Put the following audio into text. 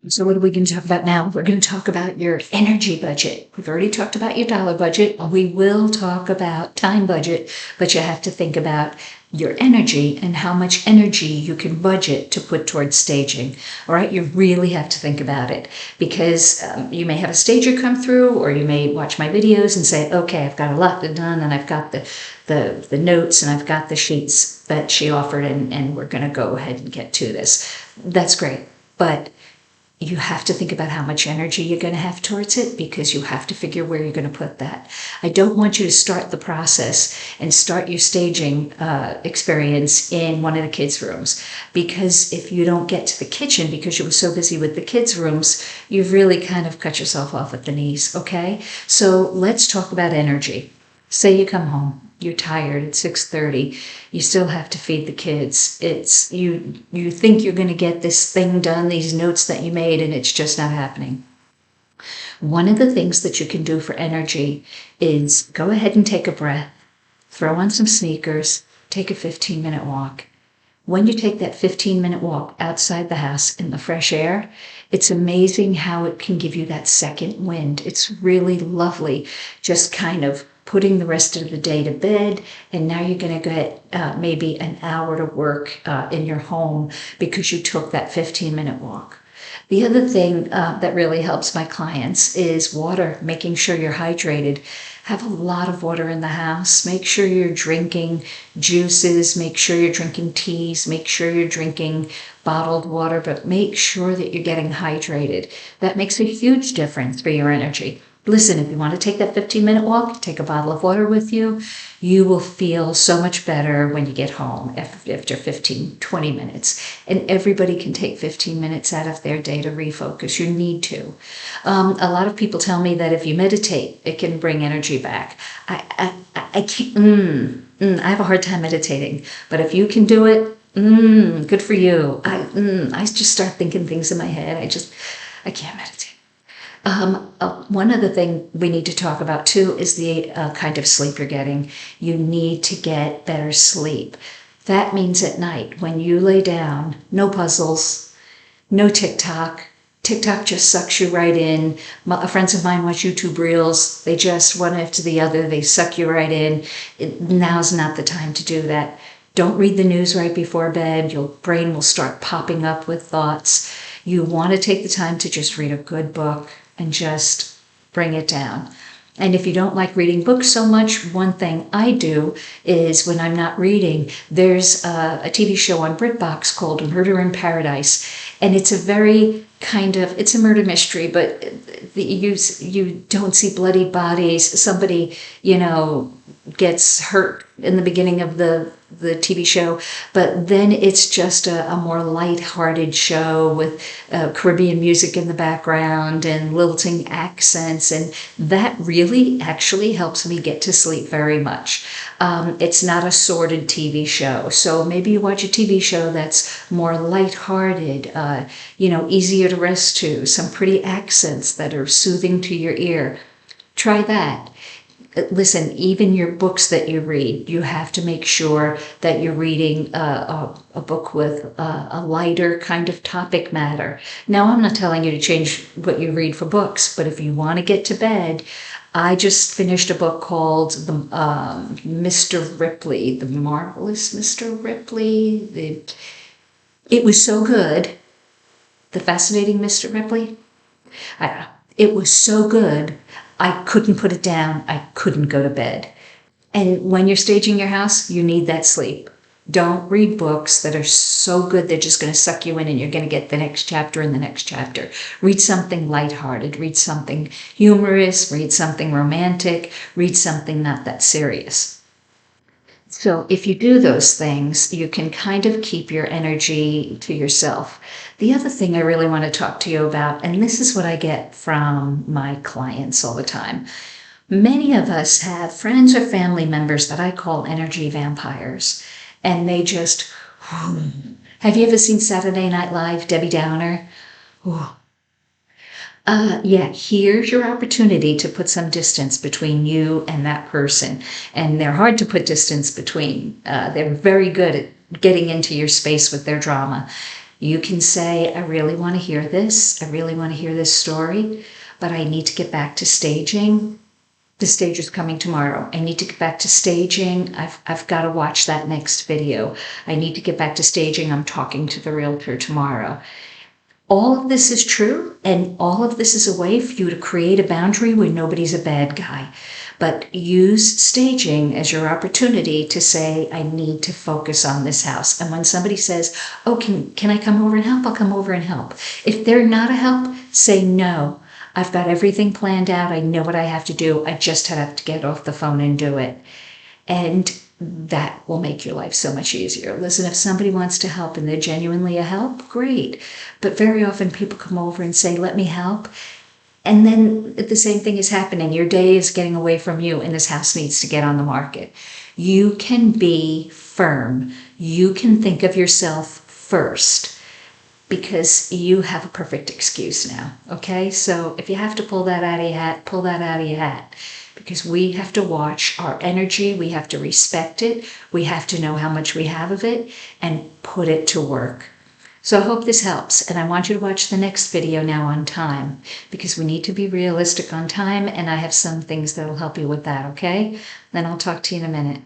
So what are we going to talk about now? We're going to talk about your energy budget. We've already talked about your dollar budget. We will talk about time budget, but you have to think about your energy and how much energy you can budget to put towards staging. All right, you really have to think about it because you may have a stager come through, or you may watch my videos and say, okay, I've got a lot done, and I've got the notes, and I've got the sheets that she offered, and we're going to go ahead and get to this. That's great, but you have to think about how much energy you're going to have towards it, because you have to figure where you're going to put that. I don't want you to start the process and start your staging experience in one of the kids' rooms, because if you don't get to the kitchen because you were so busy with the kids' rooms, you've really kind of cut yourself off at the knees, okay? So let's talk about energy. Say you come home, you're tired at 6:30, you still have to feed the kids. It's you think you're going to get this thing done, these notes that you made, and it's just not happening. One of the things that you can do for energy is go ahead and take a breath, throw on some sneakers, take a 15-minute walk. When you take that 15-minute walk outside the house in the fresh air, it's amazing how it can give you that second wind. It's really lovely, just kind of putting the rest of the day to bed, and now you're going to get maybe an hour to work in your home because you took that 15-minute walk. The other thing that really helps my clients is water, making sure you're hydrated. Have a lot of water in the house. Make sure you're drinking juices, make sure you're drinking teas, make sure you're drinking bottled water, but make sure that you're getting hydrated. That makes a huge difference for your energy. Listen, if you want to take that 15-minute walk, take a bottle of water with you. You will feel so much better when you get home after 15, 20 minutes. And everybody can take 15 minutes out of their day to refocus. You need to. A lot of people tell me that if you meditate, it can bring energy back. I can't, I have a hard time meditating. But if you can do it, good for you. I just start thinking things in my head. I can't meditate. One other thing we need to talk about too is the kind of sleep you're getting. You need to get better sleep. That means at night when you lay down, no puzzles, no TikTok. TikTok just sucks you right in. Friends of mine watch YouTube Reels. They just one after the other, they suck you right in. Now's not the time to do that. Don't read the news right before bed. Your brain will start popping up with thoughts. You want to take the time to just read a good book and just bring it down. And if you don't like reading books so much, one thing I do is when I'm not reading, there's a TV show on BritBox called Murder in Paradise. And it's a very it's a murder mystery, but you don't see bloody bodies. Somebody, gets hurt in the beginning of the TV show, but then it's just a more light-hearted show with Caribbean music in the background and lilting accents, and that really actually helps me get to sleep very much. It's not a sordid TV show, so maybe you watch a TV show that's more light-hearted, easier to rest to, some pretty accents that are soothing to your ear. Try that. Listen, even your books that you read, you have to make sure that you're reading a book with a lighter kind of topic matter. Now, I'm not telling you to change what you read for books, but if you want to get to bed, I just finished a book called Mr. Ripley, The Marvelous Mr. Ripley. It was so good. The Fascinating Mr. Ripley. It was so good. I couldn't put it down. I couldn't go to bed. And when you're staging your house, you need that sleep. Don't read books that are so good they're just going to suck you in and you're going to get the next chapter and the next chapter. Read something lighthearted. Read something humorous. Read something romantic. Read something not that serious. So if you do those things, you can kind of keep your energy to yourself. The other thing I really want to talk to you about, and this is what I get from my clients all the time. Many of us have friends or family members that I call energy vampires, and they just, have you ever seen Saturday Night Live, Debbie Downer? Here's your opportunity to put some distance between you and that person. And they're hard to put distance between. They're very good at getting into your space with their drama. You can say, I really want to hear this. I really want to hear this story, but I need to get back to staging. The stage is coming tomorrow. I need to get back to staging. I've got to watch that next video. I need to get back to staging. I'm talking to the realtor tomorrow. All of this is true, and all of this is a way for you to create a boundary where nobody's a bad guy. But use staging as your opportunity to say, I need to focus on this house. And when somebody says, oh, can I come over and help? I'll come over and help. If they're not a help, say no. I've got everything planned out. I know what I have to do. I just have to get off the phone and do it. And that will make your life so much easier. Listen, if somebody wants to help and they're genuinely a help, great. But very often people come over and say, let me help. And then the same thing is happening. Your day is getting away from you and this house needs to get on the market. You can be firm. You can think of yourself first because you have a perfect excuse now. Okay? So if you have to pull that out of your hat, pull that out of your hat. Because we have to watch our energy, we have to respect it, we have to know how much we have of it, and put it to work. So I hope this helps, and I want you to watch the next video now on time, because we need to be realistic on time, and I have some things that will help you with that, okay? Then I'll talk to you in a minute.